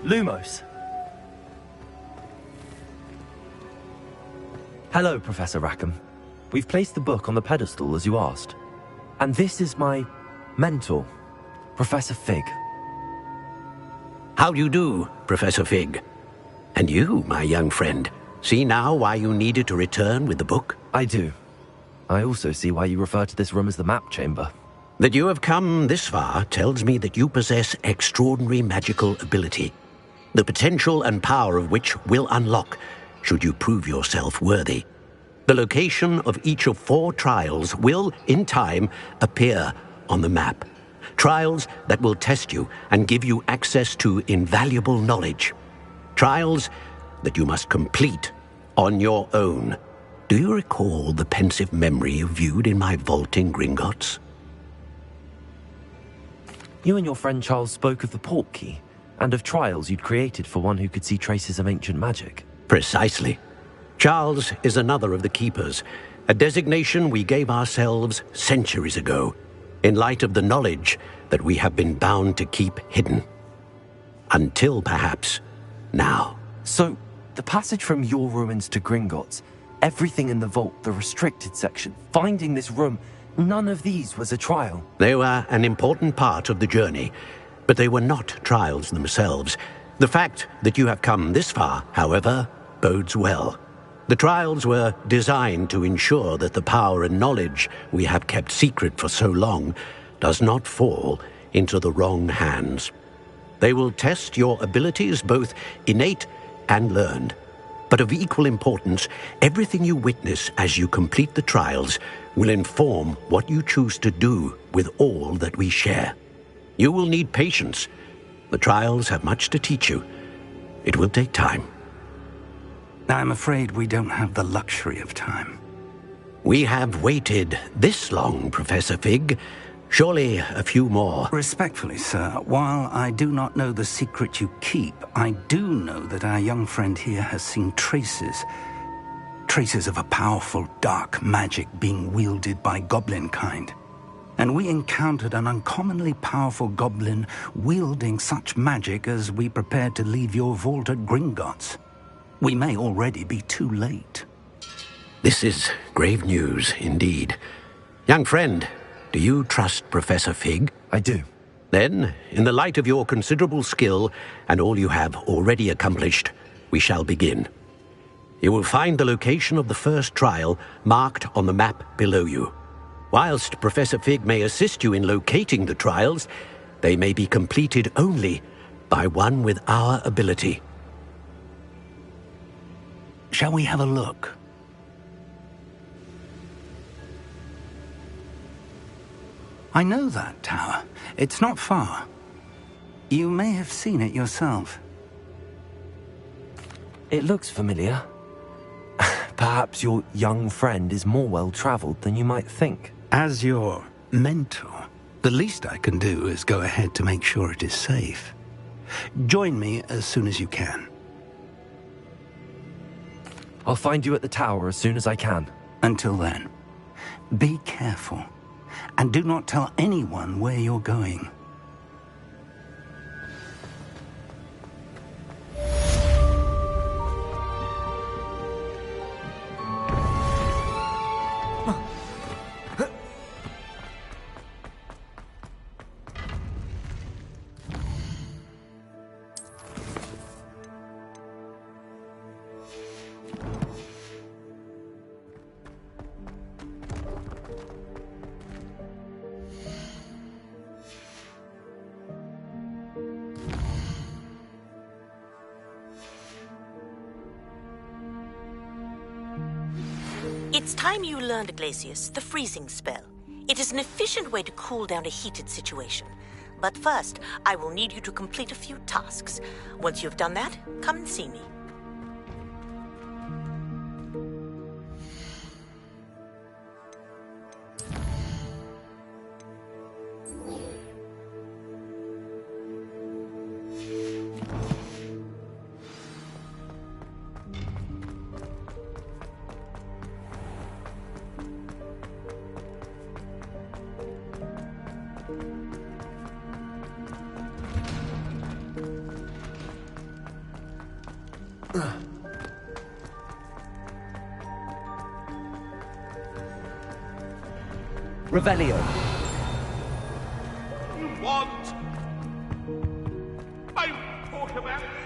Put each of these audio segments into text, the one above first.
Lumos. Hello, Professor Rackham. We've placed the book on the pedestal as you asked. And this is my mentor, Professor Fig. How do you do, Professor Fig? And you, my young friend, see now why you needed to return with the book? I do. I also see why you refer to this room as the map chamber. That you have come this far tells me that you possess extraordinary magical ability, the potential and power of which will unlock should you prove yourself worthy. The location of each of 4 trials will, in time, appear on the map. Trials that will test you and give you access to invaluable knowledge. Trials that you must complete on your own. Do you recall the pensive memory you viewed in my vault in Gringotts? You and your friend Charles spoke of the port key, and of trials you'd created for one who could see traces of ancient magic. Precisely. Charles is another of the keepers, a designation we gave ourselves centuries ago, in light of the knowledge that we have been bound to keep hidden. Until, perhaps, now. So, the passage from your ruins to Gringotts, everything in the vault, the restricted section, finding this room, none of these was a trial. They were an important part of the journey, but they were not trials themselves. The fact that you have come this far, however, bodes well. The trials were designed to ensure that the power and knowledge we have kept secret for so long does not fall into the wrong hands. They will test your abilities, both innate and learned. But of equal importance, everything you witness as you complete the trials will inform what you choose to do with all that we share. You will need patience. The trials have much to teach you. It will take time. I'm afraid we don't have the luxury of time. We have waited this long, Professor Fig. Surely a few more. Respectfully, sir, while I do not know the secret you keep, I do know that our young friend here has seen traces of a powerful dark magic being wielded by goblin kind. And we encountered an uncommonly powerful goblin wielding such magic as we prepared to leave your vault at Gringotts. We may already be too late. This is grave news, indeed. Young friend, do you trust Professor Fig? I do. Then, in the light of your considerable skill and all you have already accomplished, we shall begin. You will find the location of the first trial marked on the map below you. Whilst Professor Fig may assist you in locating the trials, they may be completed only by one with our ability. Shall we have a look? I know that tower. It's not far. You may have seen it yourself. It looks familiar. Perhaps your young friend is more well-traveled than you might think. As your mentor, the least I can do is go ahead to make sure it is safe. Join me as soon as you can. I'll find you at the tower as soon as I can. Until then, be careful, and do not tell anyone where you're going. It's time you learned, Glacius, the freezing spell. It is an efficient way to cool down a heated situation. But first, I will need you to complete a few tasks. Once you've done that, come and see me. Revelio. You want? I talk about this.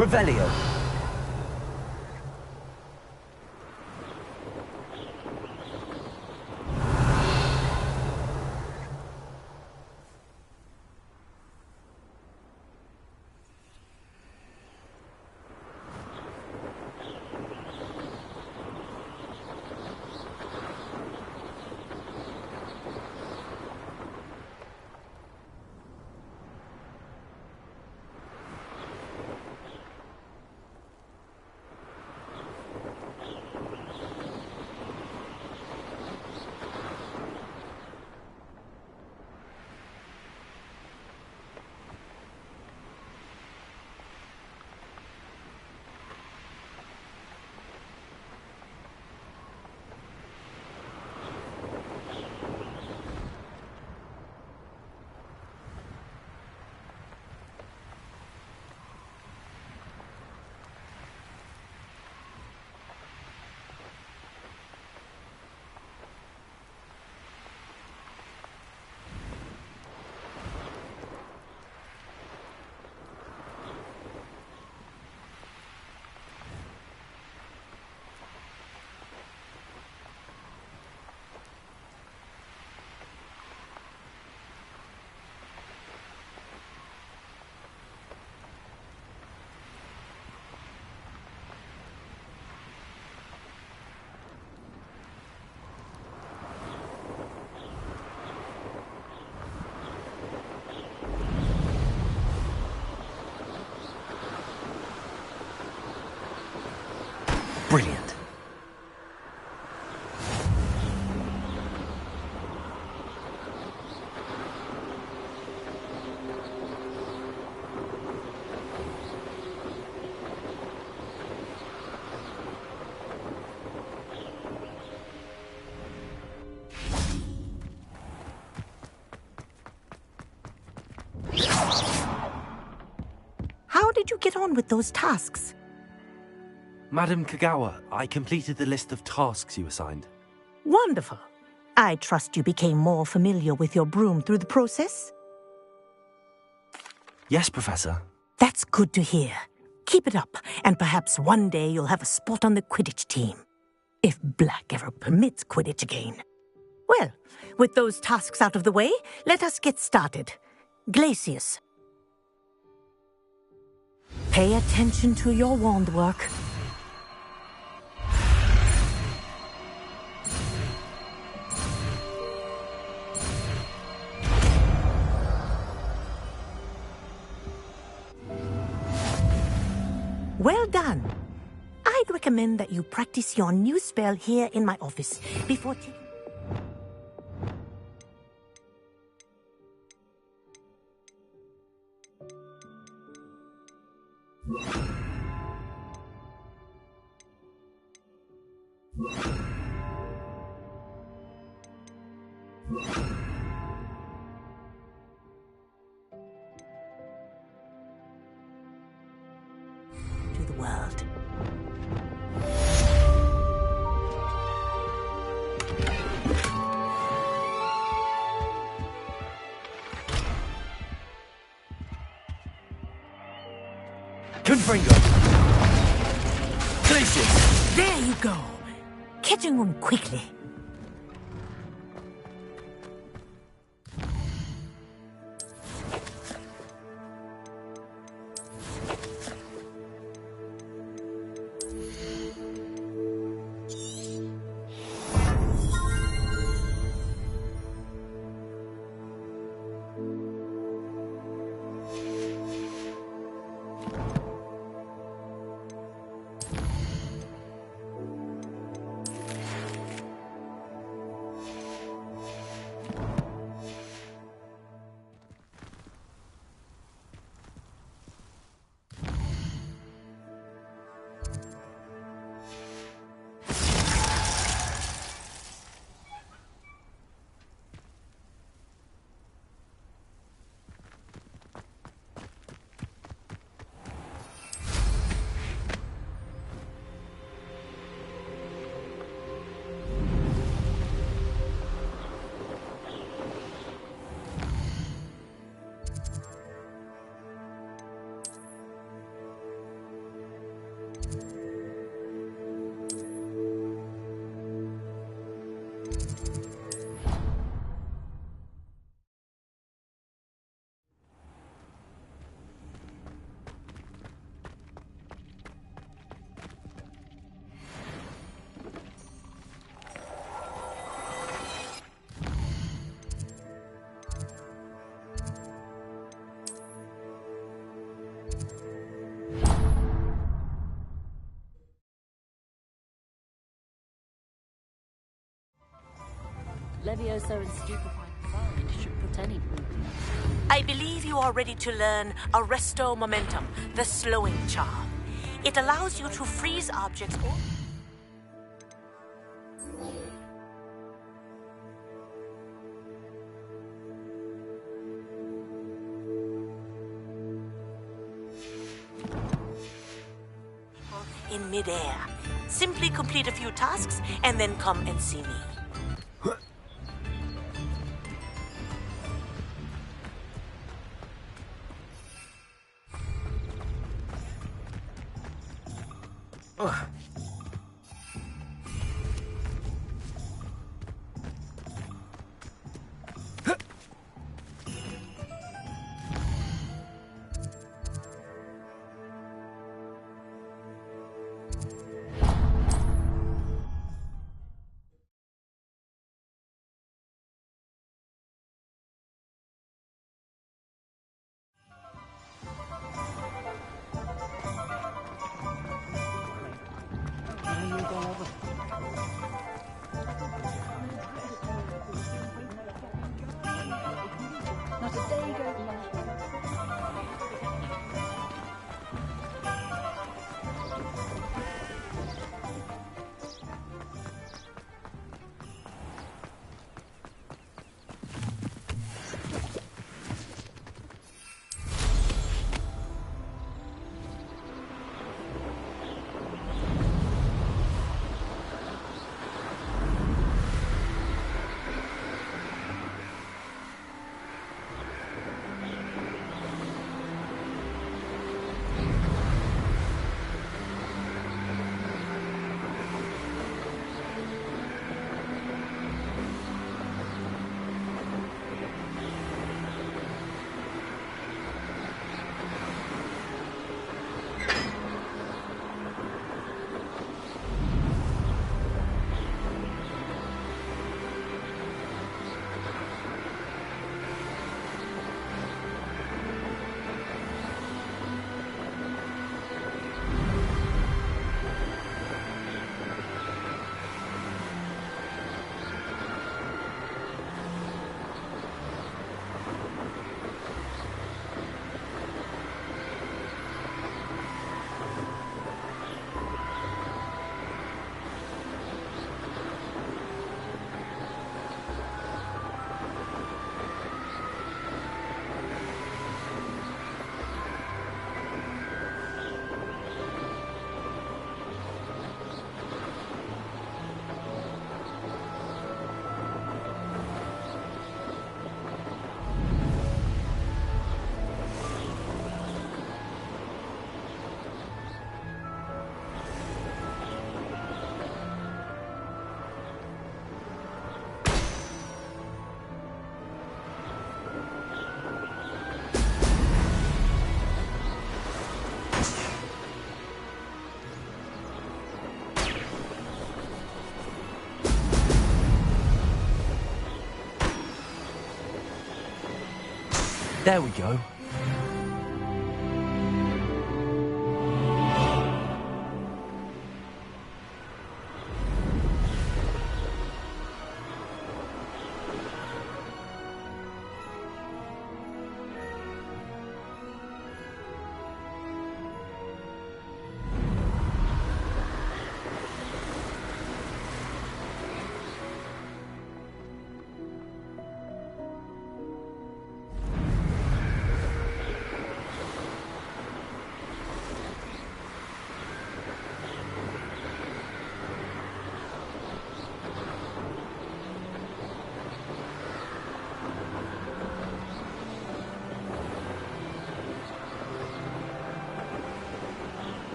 Revelio. Brilliant. How did you get on with those tasks? Madam Kagawa, I completed the list of tasks you assigned. Wonderful. I trust you became more familiar with your broom through the process? Yes, Professor. That's good to hear. Keep it up, and perhaps one day you'll have a spot on the Quidditch team. If Black ever permits Quidditch again. Well, with those tasks out of the way, let us get started. Glacius. Pay attention to your wand work. Well done. I'd recommend that you practice your new spell here in my office before taking... to the world. Confringo! Glacius! There you go. Catching them quickly. Levioso and stupefying combined should put any proof. I believe you are ready to learn Arresto Momentum, the slowing charm. It allows you to freeze objects or... in midair. Simply complete a few tasks and then come and see me. Not a day goes by. There we go.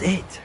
it.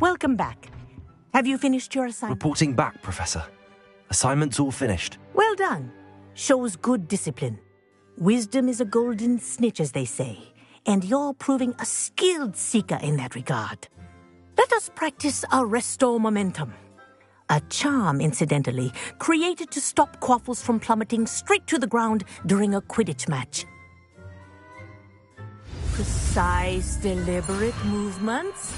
Welcome back. Have you finished your assignment? Reporting back, Professor. Assignment's all finished. Well done. Shows good discipline. Wisdom is a golden snitch, as they say, and you're proving a skilled seeker in that regard. Let us practice Arresto Momentum. A charm, incidentally, created to stop quaffles from plummeting straight to the ground during a Quidditch match. Precise, deliberate movements.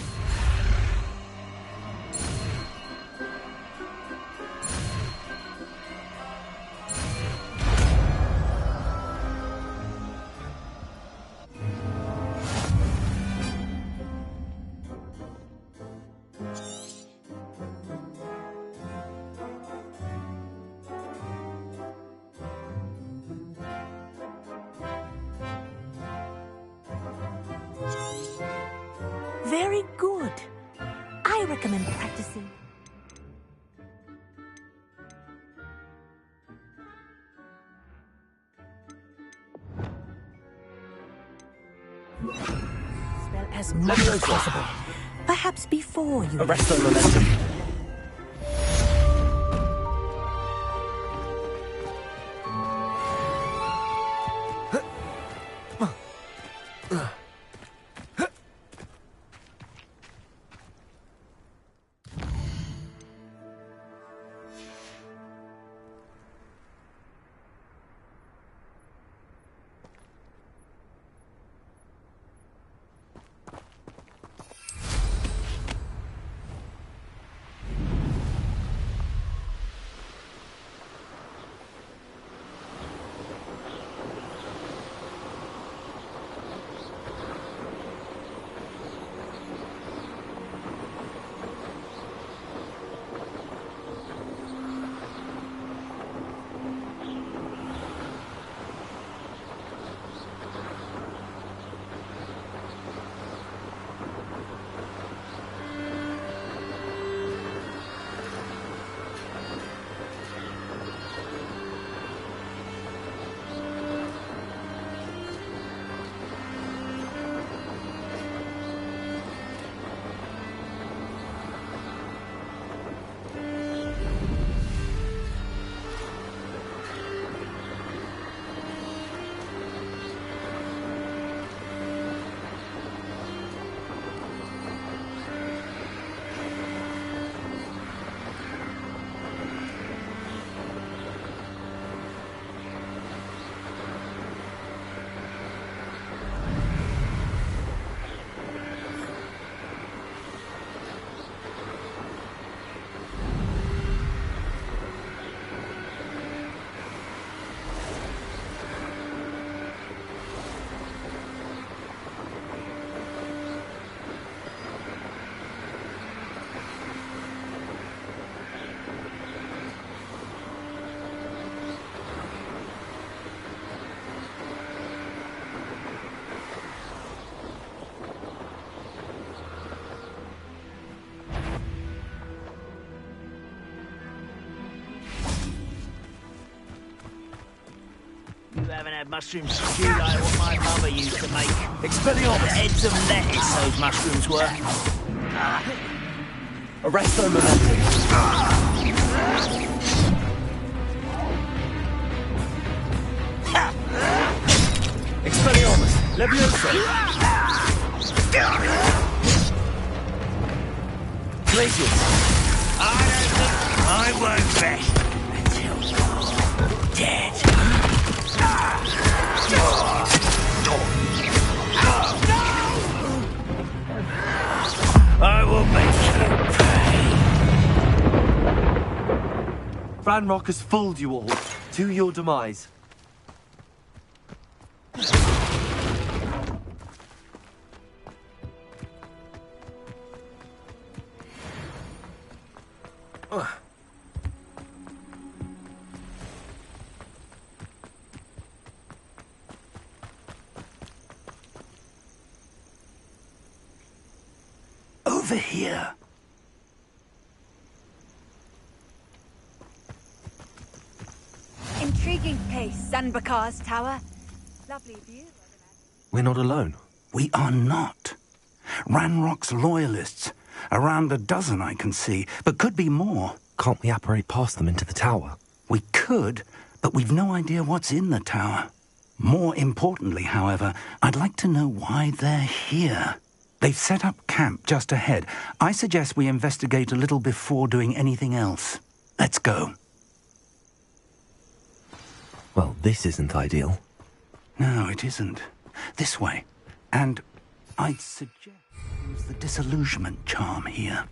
Very good. I recommend practicing. Spell as much as possible. Perhaps before you... Arresto Momentum. haven't had mushroom stew like what my mother used to make. Expelliarmus! Heads of lettuce, those mushrooms were. Arresto momentum. Expelliarmus! Levioso! Glacius! I don't think I won't rest until you're dead. I will make you pay. Ranrock has fooled you all, to your demise. Over here. Intriguing place, Sanbakar's tower. Lovely view. We're not alone. We are not. Ranrock's loyalists. Around a dozen I can see, but could be more. Can't we apparate past them into the tower? We could, but we've no idea what's in the tower. More importantly, however, I'd like to know why they're here. They've set up camp just ahead. I suggest we investigate a little before doing anything else. Let's go. Well, this isn't ideal. No, it isn't. This way. And I'd suggest use the disillusionment charm here.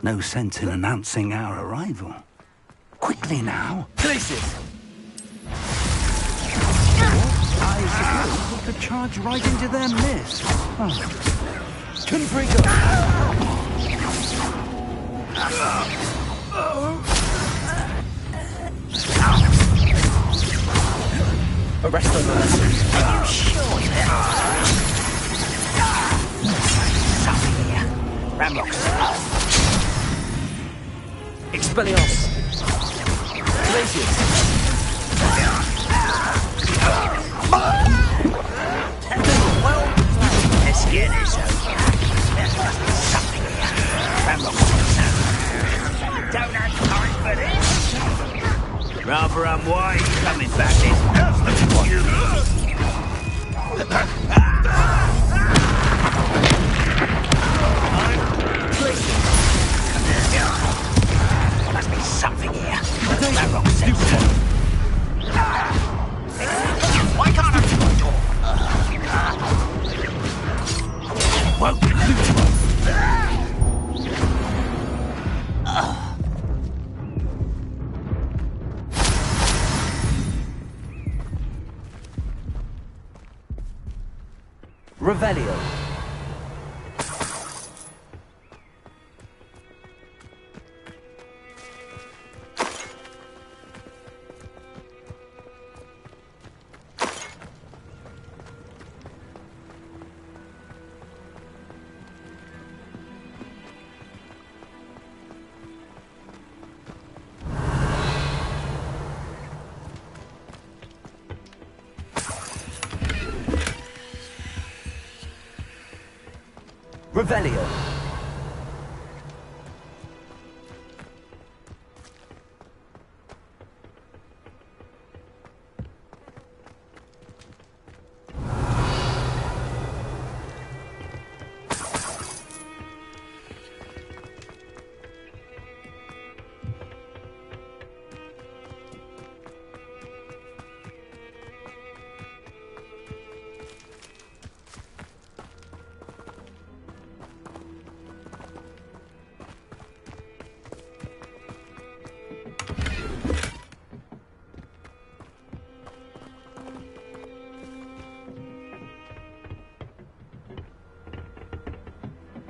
No sense in announcing our arrival. Quickly now. Glacius! I suppose we could charge right into their midst. Oh. Confringo! Arresto momentum. Are you sure something here? Ramrocks. Expelliarmus! Glacius! Well, let's get this over. There must be something here. Ramrocks. Don't have time for this. Rather why are you coming back this must be something here. Ramrocks said so. Why can't I open the door? Won't loot. Revelio. Revelio.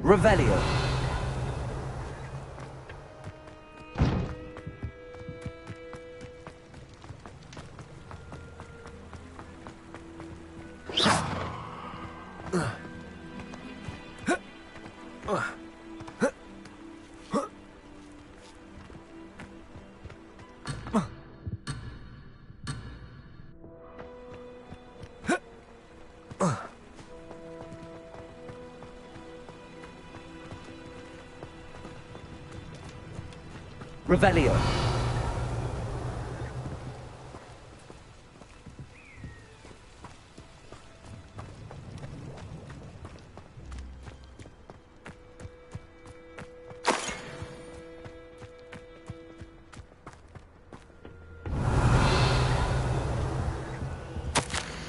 Revelio. Revelio.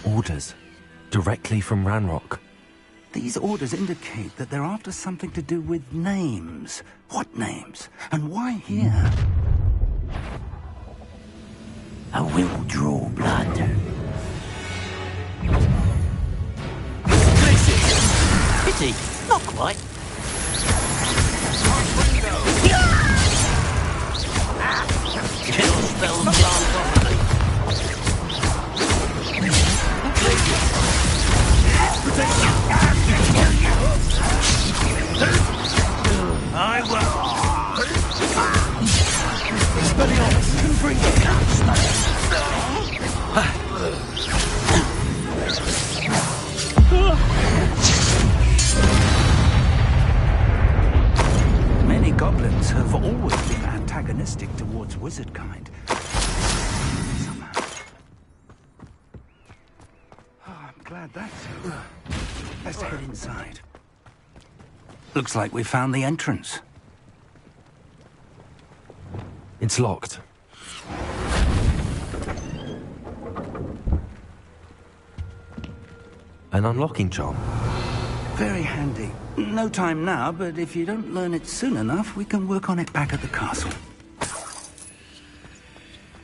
Orders. Directly from Ranrock. These orders indicate that they're after something to do with names. What names? And why here? I will draw blood. Pity, not quite. Cannot spell and plant properly. I will. Expelliarmus can bring Many goblins have always been antagonistic towards wizard kind. Somehow. Oh, I'm glad that's over. Let's head inside. Looks like we found the entrance. It's locked. An unlocking charm. Very handy. No time now, but if you don't learn it soon enough, we can work on it back at the castle.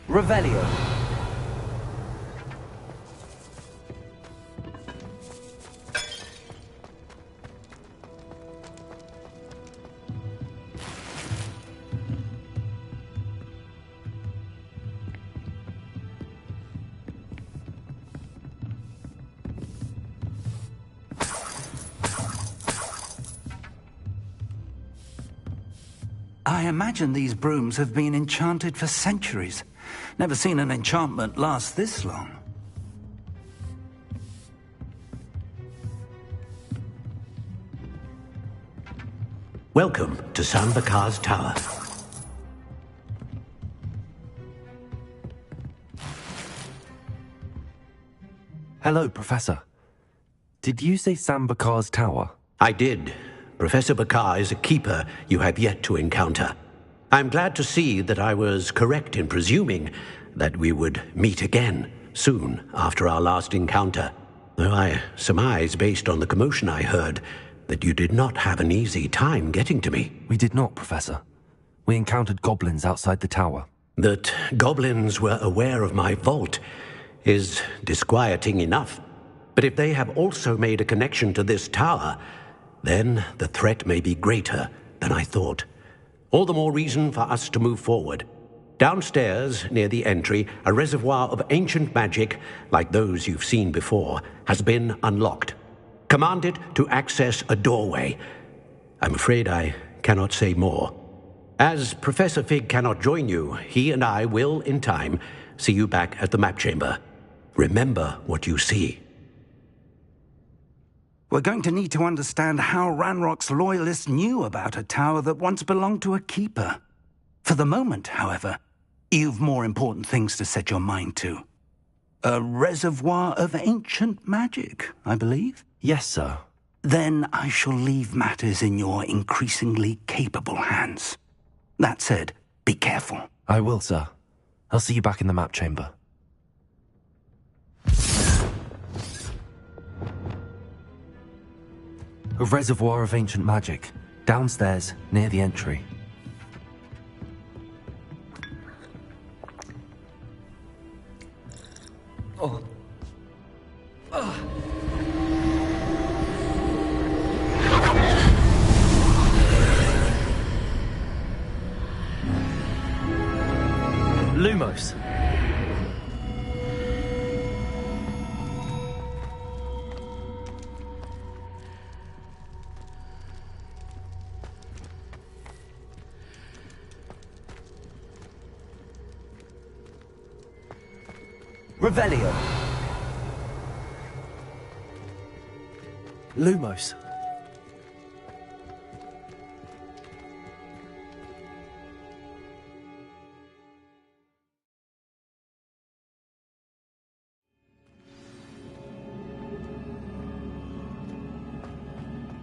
Revelio. I imagine these brooms have been enchanted for centuries. Never seen an enchantment last this long. Welcome to Sambakar's Tower. Hello, Professor. Did you say Sambakar's Tower? I did. Professor Bakar is a keeper you have yet to encounter. I'm glad to see that I was correct in presuming that we would meet again soon after our last encounter, though I surmise, based on the commotion I heard, that you did not have an easy time getting to me. We did not, Professor. We encountered goblins outside the tower. That goblins were aware of my vault is disquieting enough. But if they have also made a connection to this tower, then the threat may be greater than I thought. All the more reason for us to move forward. Downstairs, near the entry, a reservoir of ancient magic, like those you've seen before, has been unlocked. Command it to access a doorway. I'm afraid I cannot say more. As Professor Fig cannot join you, he and I will, in time, see you back at the map chamber. Remember what you see. We're going to need to understand how Ranrock's loyalists knew about a tower that once belonged to a keeper. For the moment, however, you've more important things to set your mind to. A reservoir of ancient magic, I believe? Yes, sir. Then I shall leave matters in your increasingly capable hands. That said, be careful. I will, sir. I'll see you back in the map chamber. A reservoir of ancient magic, downstairs, near the entry. Oh. Lumos. Revelio. Lumos.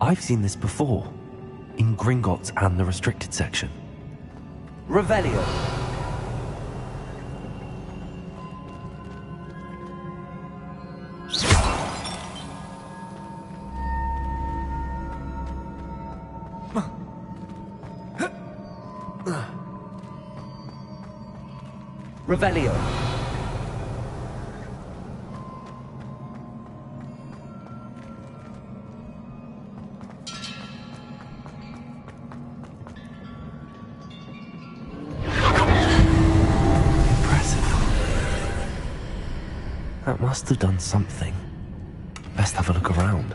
I've seen this before, in Gringotts and the restricted section. Revelio. Revelio. That must have done something. Best have a look around.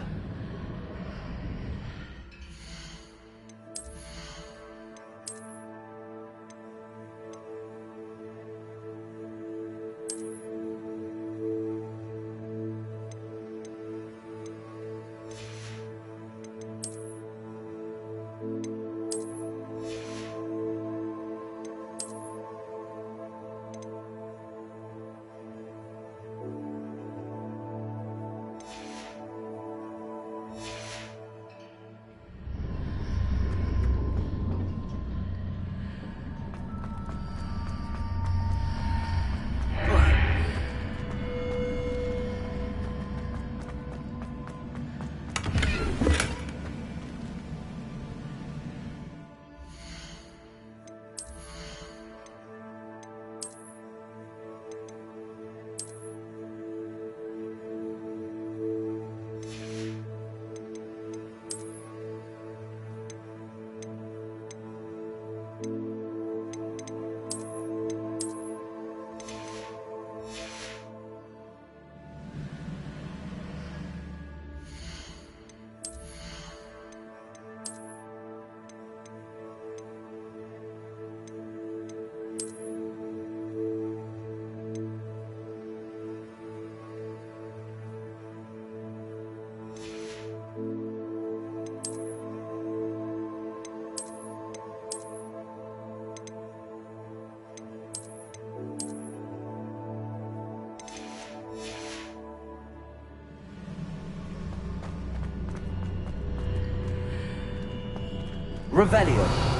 Revelio.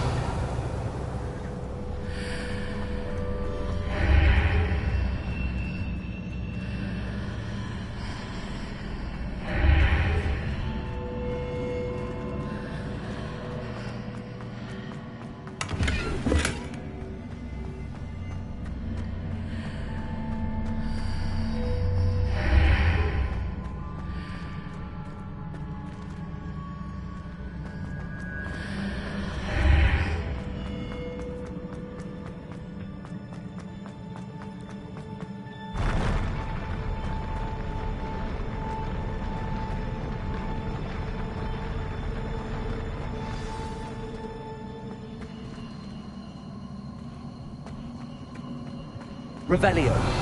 Revelio.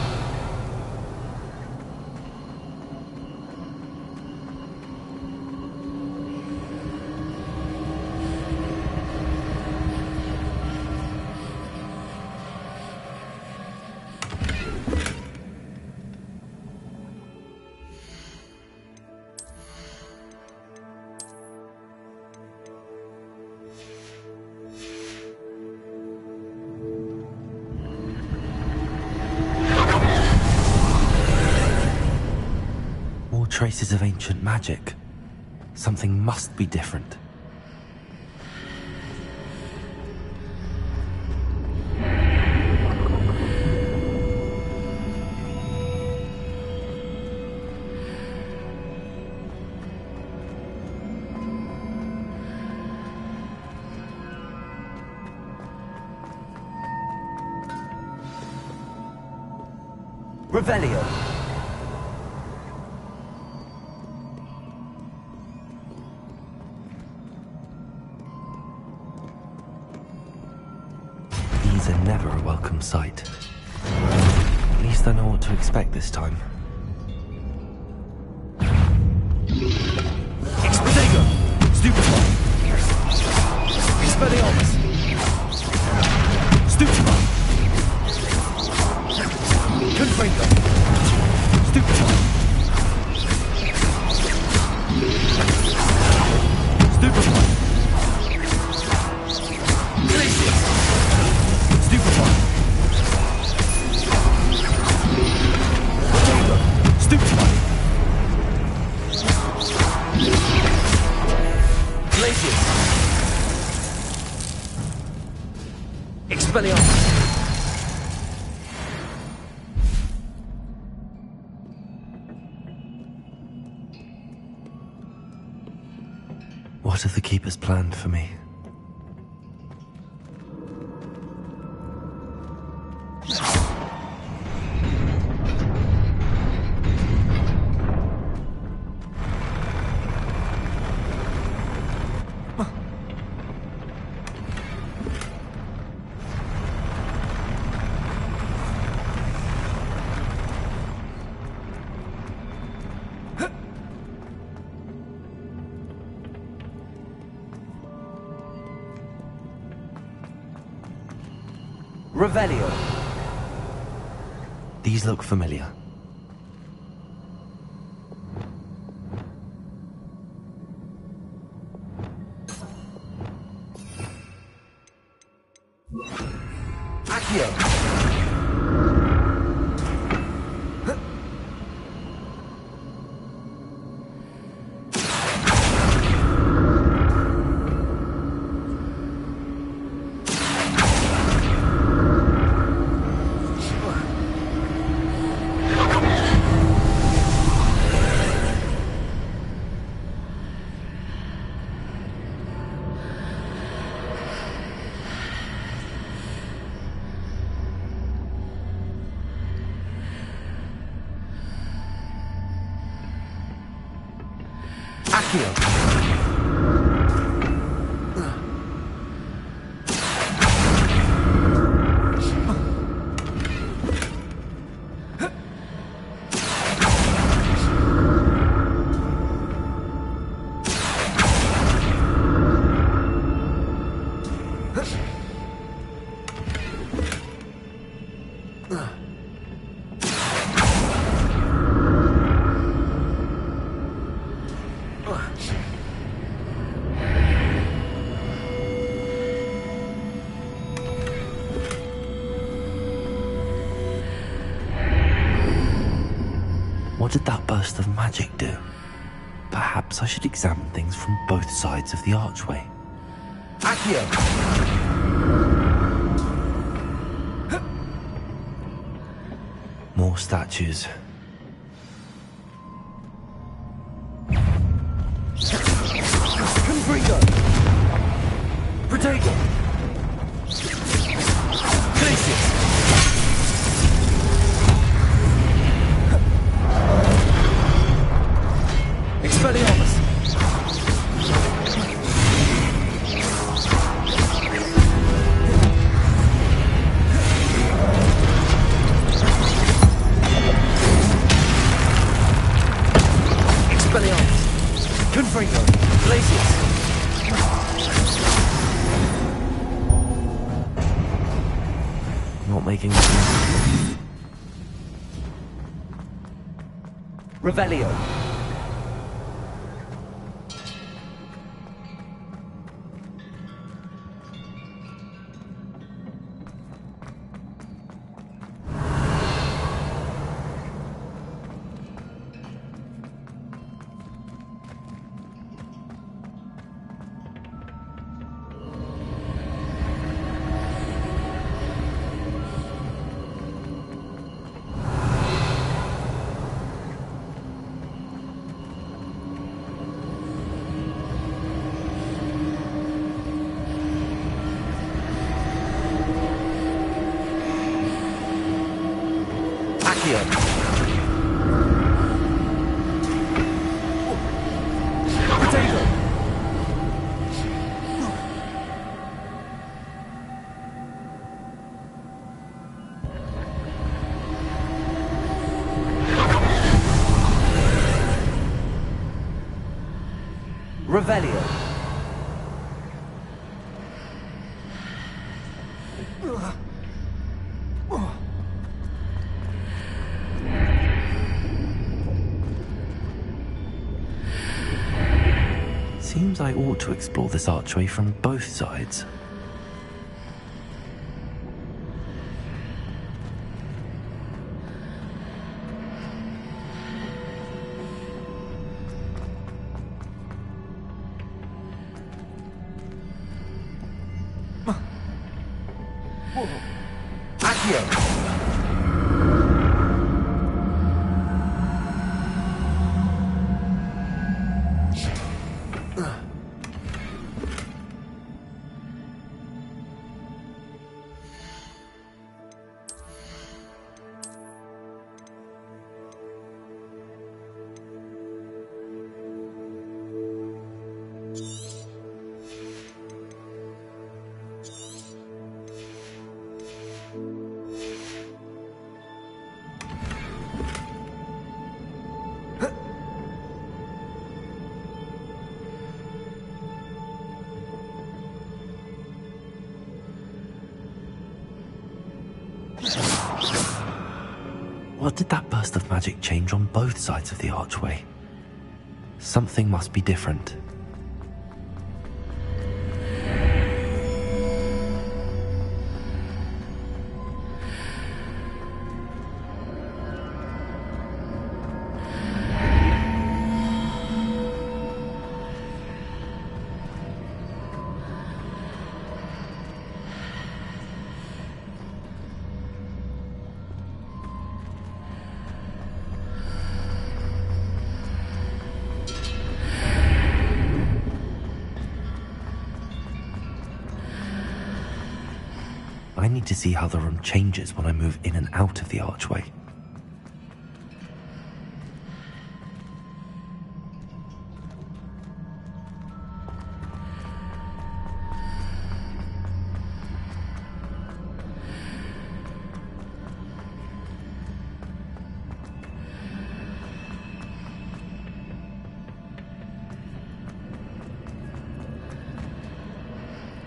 Traces of ancient magic. Something must be different. Revelio. These are never a welcome sight. At least I know what to expect this time. Expedego! Stupefy! Expelliarmus! Stupefy! Confringo! Stupefy! What have the Keepers planned for me? Revelio. These look familiar. Accio. Accio. What did that burst of magic do? Perhaps I should examine things from both sides of the archway. Accio. More statues. Confringo. Protego. Glacius. Expelliarmus. Expelliarmus. Confringo. Glacius. Not making sense. Revelio. Accio. Protego. Revelio. Seems I ought to explore this archway from both sides. Accio. What did that burst of magic change on both sides of the archway? Something must be different. I need to see how the room changes when I move in and out of the archway.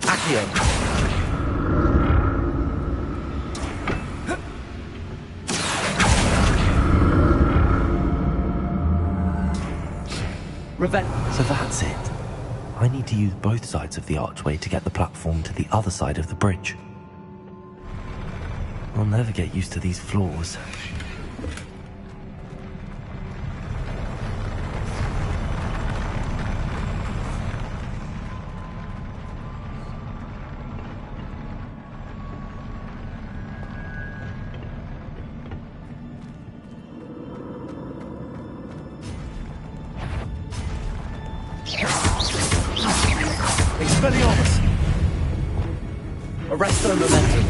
Accio! So that's it. I need to use both sides of the archway to get the platform to the other side of the bridge. I'll never get used to these floors. Expelliarmus! Arresto momentum.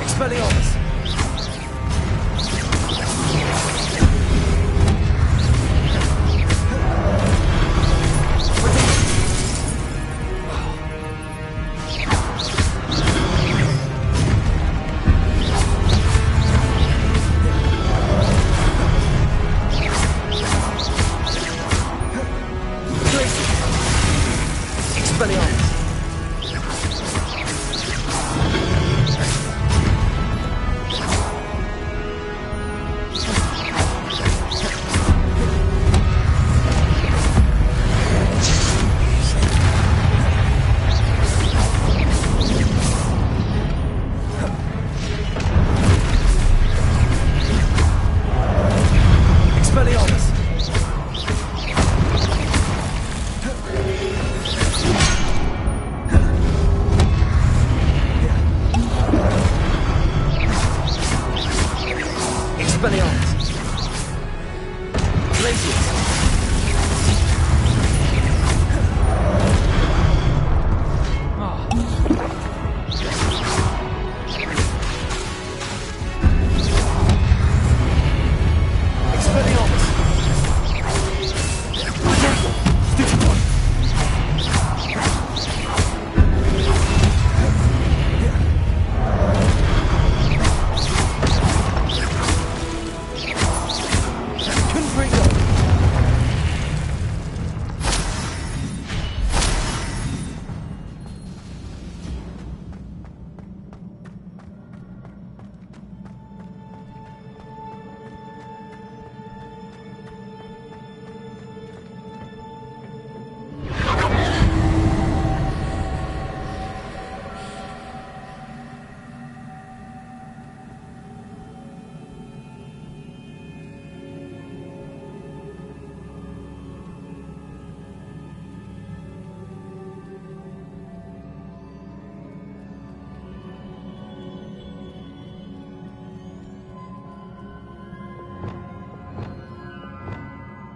Expelliarmus!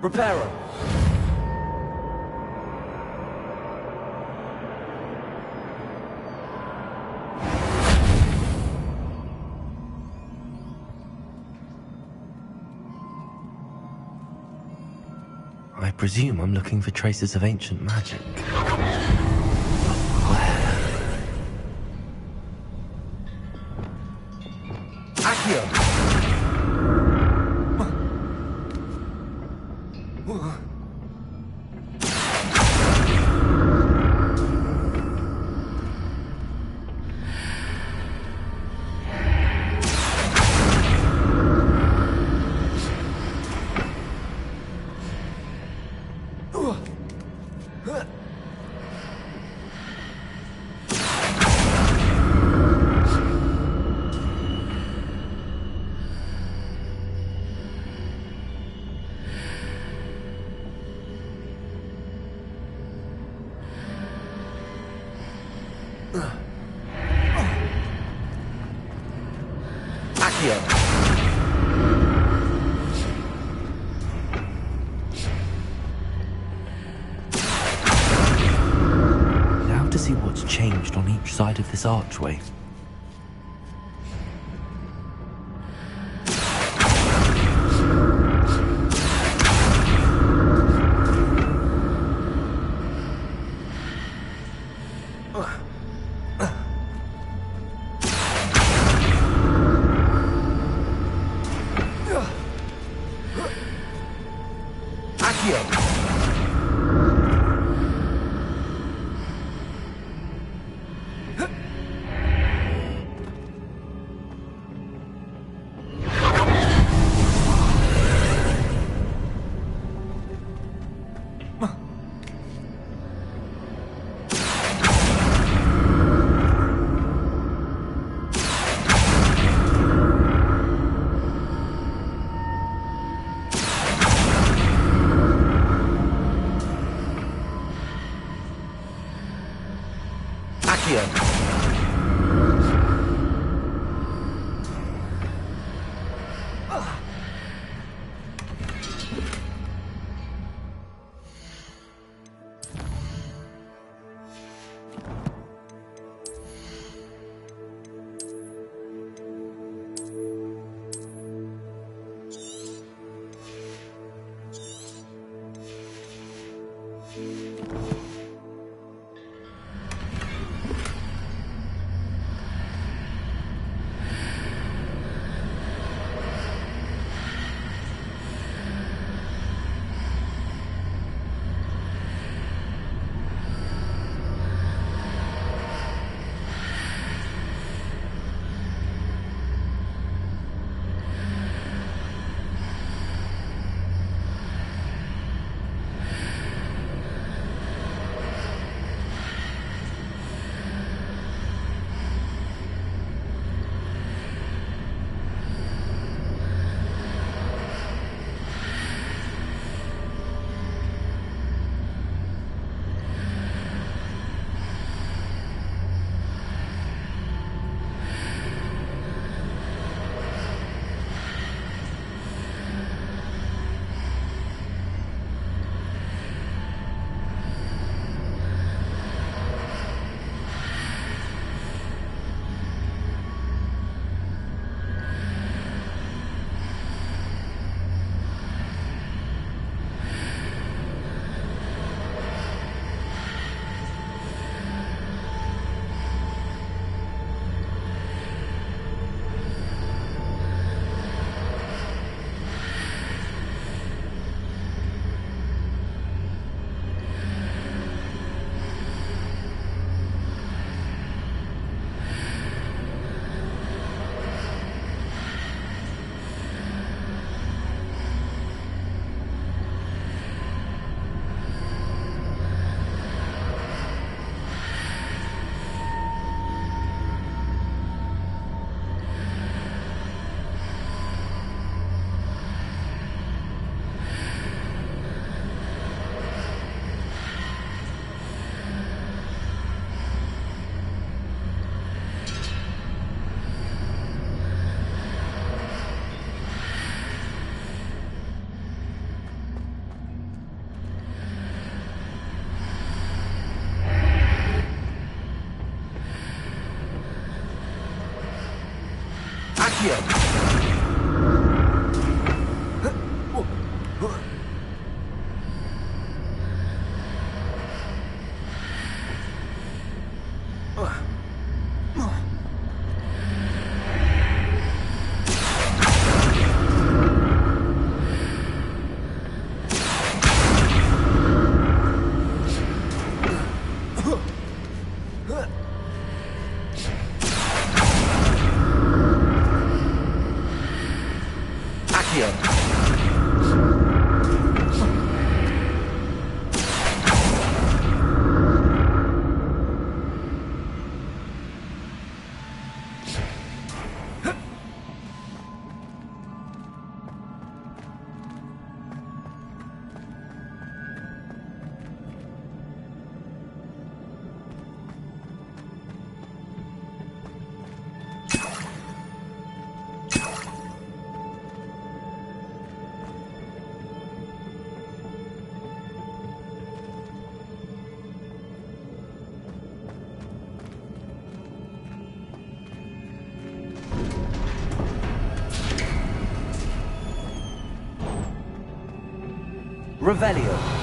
Reparo. I presume I'm looking for traces of ancient magic. Where? Now to see what's changed on each side of this archway. Revelio.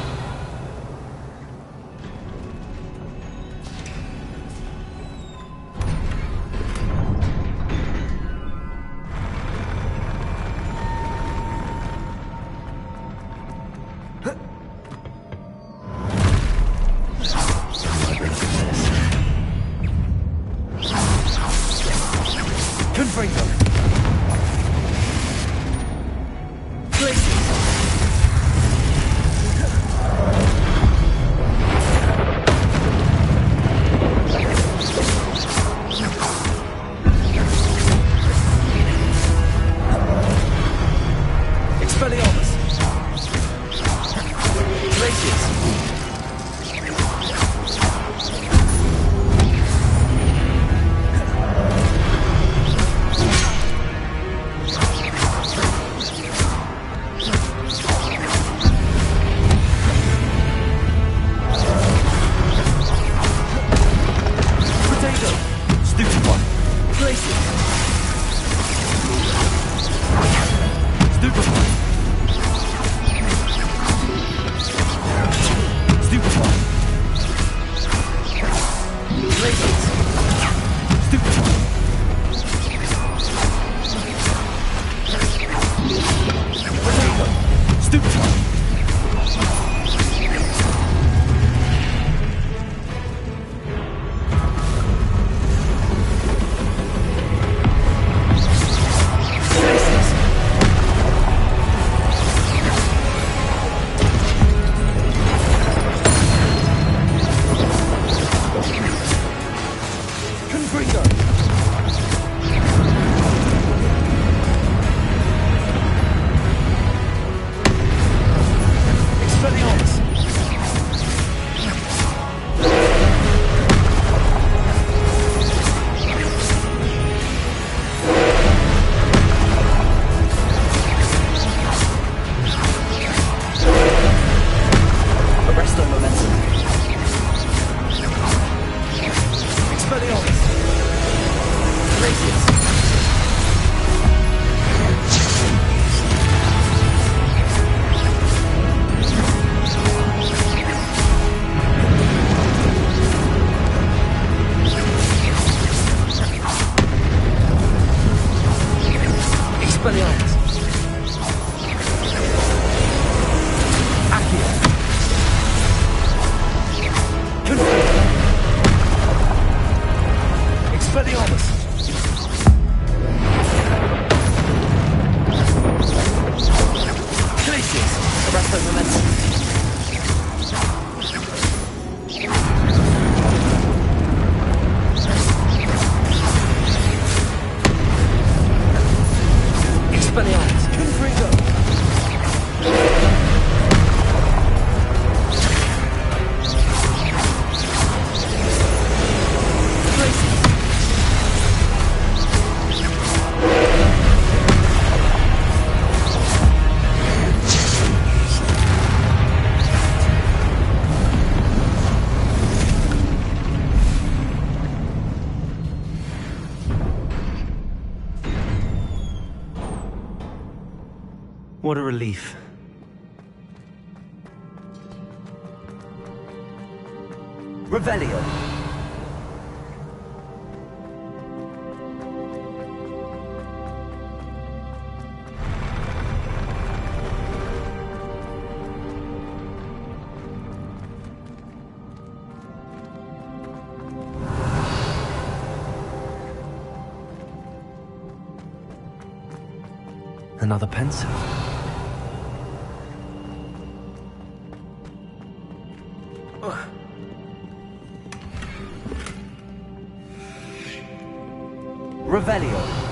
What a relief. Revelio. Another pencil. Revelio.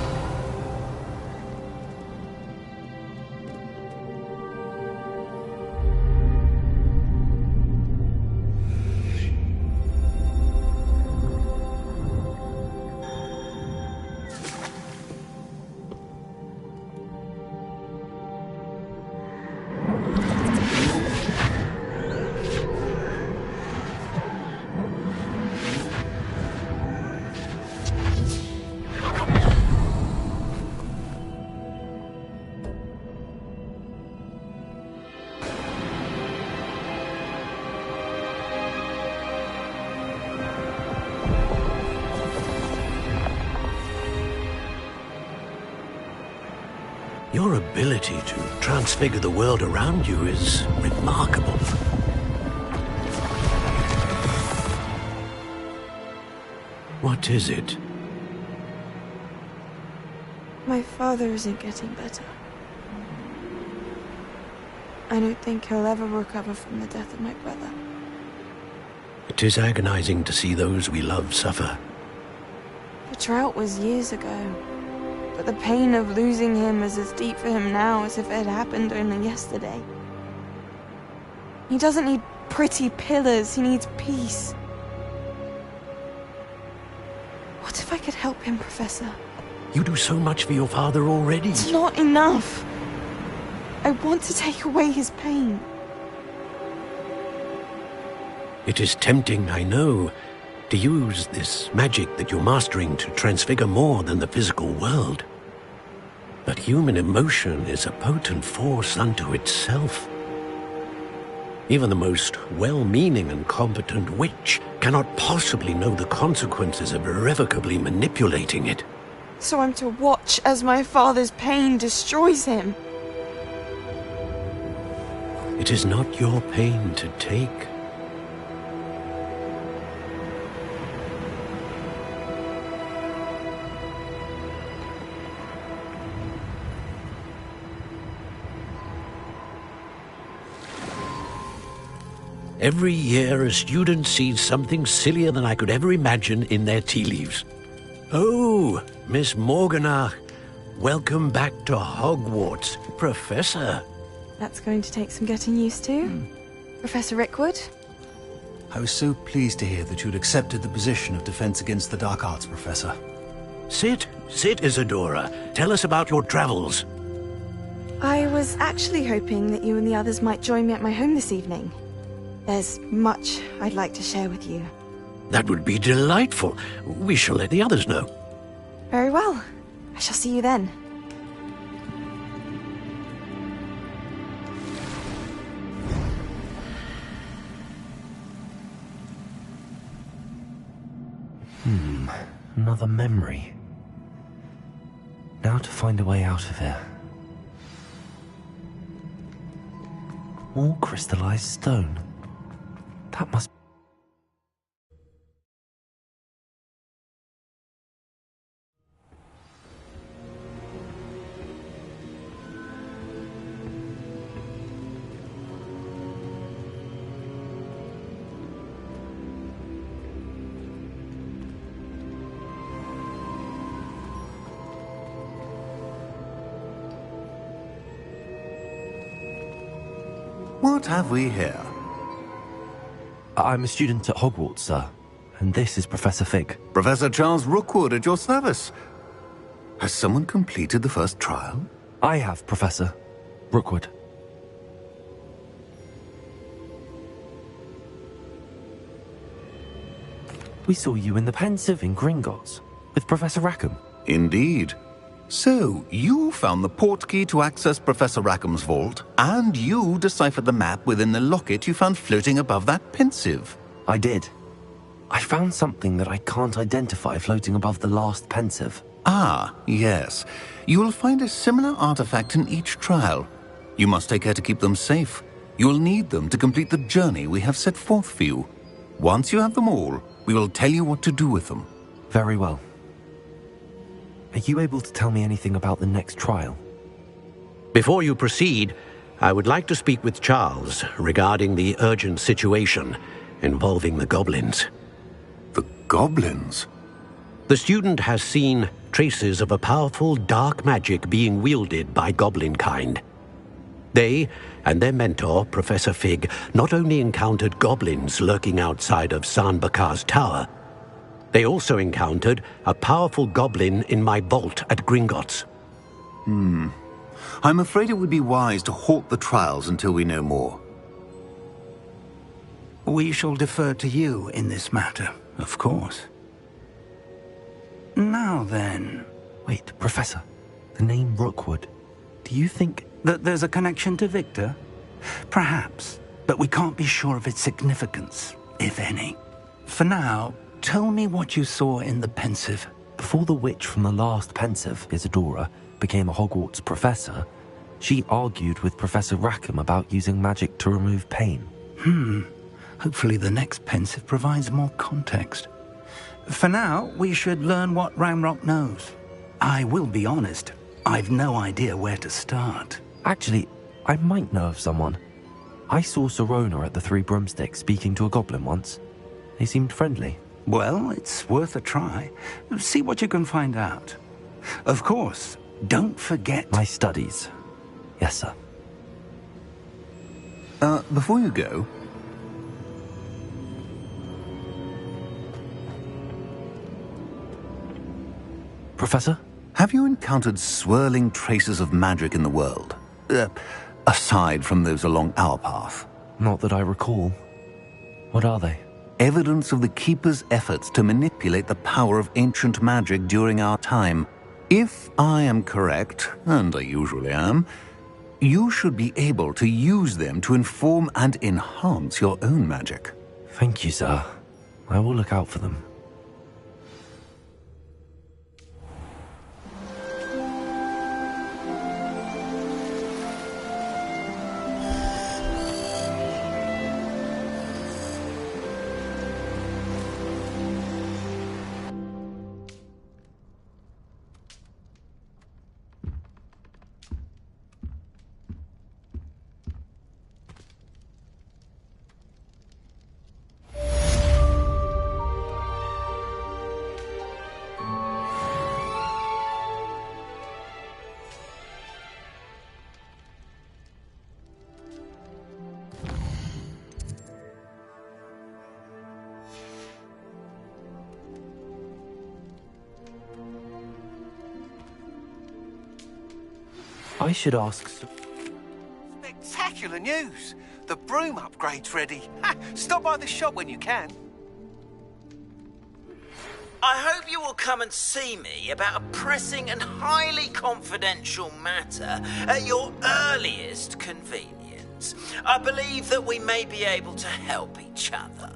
Your ability to transfigure the world around you is remarkable. What is it? My father isn't getting better. I don't think he'll ever recover from the death of my brother. It is agonizing to see those we love suffer. The drought was years ago, but the pain of losing him is as deep for him now as if it had happened only yesterday. He doesn't need pretty pillars, he needs peace. What if I could help him, Professor? You do so much for your father already. It's not enough. I want to take away his pain. It is tempting, I know, to use this magic that you're mastering to transfigure more than the physical world. But human emotion is a potent force unto itself. Even the most well-meaning and competent witch cannot possibly know the consequences of irrevocably manipulating it. So I'm to watch as my father's pain destroys him. It is not your pain to take. Every year, a student sees something sillier than I could ever imagine in their tea leaves. Oh, Miss Morganach, welcome back to Hogwarts, Professor. That's going to take some getting used to. Professor Rickwood? I was so pleased to hear that you'd accepted the position of Defense Against the Dark Arts, Professor. Sit, Isadora. Tell us about your travels. I was actually hoping that you and the others might join me at my home this evening. There's much I'd like to share with you. That would be delightful. We shall let the others know. Very well. I shall see you then. Another memory. Now to find a way out of here. More crystallized stone. That must... What have we here? I'm a student at Hogwarts, sir. And this is Professor Fig. Professor Charles Rookwood at your service. Has someone completed the first trial? I have, Professor Rookwood. We saw you in the Pensive in Gringotts with Professor Rackham. Indeed. So, you found the portkey to access Professor Rackham's vault, and you deciphered the map within the locket you found floating above that Pensive. I did. I found something that I can't identify floating above the last Pensive. Ah, yes. You will find a similar artifact in each trial. You must take care to keep them safe. You will need them to complete the journey we have set forth for you. Once you have them all, we will tell you what to do with them. Very well. Are you able to tell me anything about the next trial? Before you proceed, I would like to speak with Charles regarding the urgent situation involving the goblins. The goblins? The student has seen traces of a powerful dark magic being wielded by goblin kind. They and their mentor, Professor Fig, not only encountered goblins lurking outside of Sanbakar's tower, they also encountered a powerful goblin in my vault at Gringotts. I'm afraid it would be wise to halt the trials until we know more. We shall defer to you in this matter, of course. Now then... Wait, Professor. The name Rookwood. Do you think... that there's a connection to Victor? Perhaps, but we can't be sure of its significance, if any. For now, tell me what you saw in the Pensive. Before the witch from the last Pensive, Isadora, became a Hogwarts professor, she argued with Professor Rackham about using magic to remove pain. Hopefully the next pensive provides more context. For now, we should learn what Ramrock knows. I will be honest, I've no idea where to start. Actually, I might know of someone. I saw Sirona at the Three Broomsticks speaking to a goblin once. They seemed friendly. Well, it's worth a try. See what you can find out. Of course, don't forget... My studies. Yes, sir. Before you go... Professor? Have you encountered swirling traces of magic in the world? Aside from those along our path? Not that I recall. What are they? Evidence of the Keeper's efforts to manipulate the power of ancient magic during our time. If I am correct, and I usually am, you should be able to use them to inform and enhance your own magic. Thank you, sir. I will look out for them. I should ask... Spectacular news! The broom upgrade's ready. Ha! Stop by the shop when you can. I hope you will come and see me about a pressing and highly confidential matter at your earliest convenience. I believe that we may be able to help each other.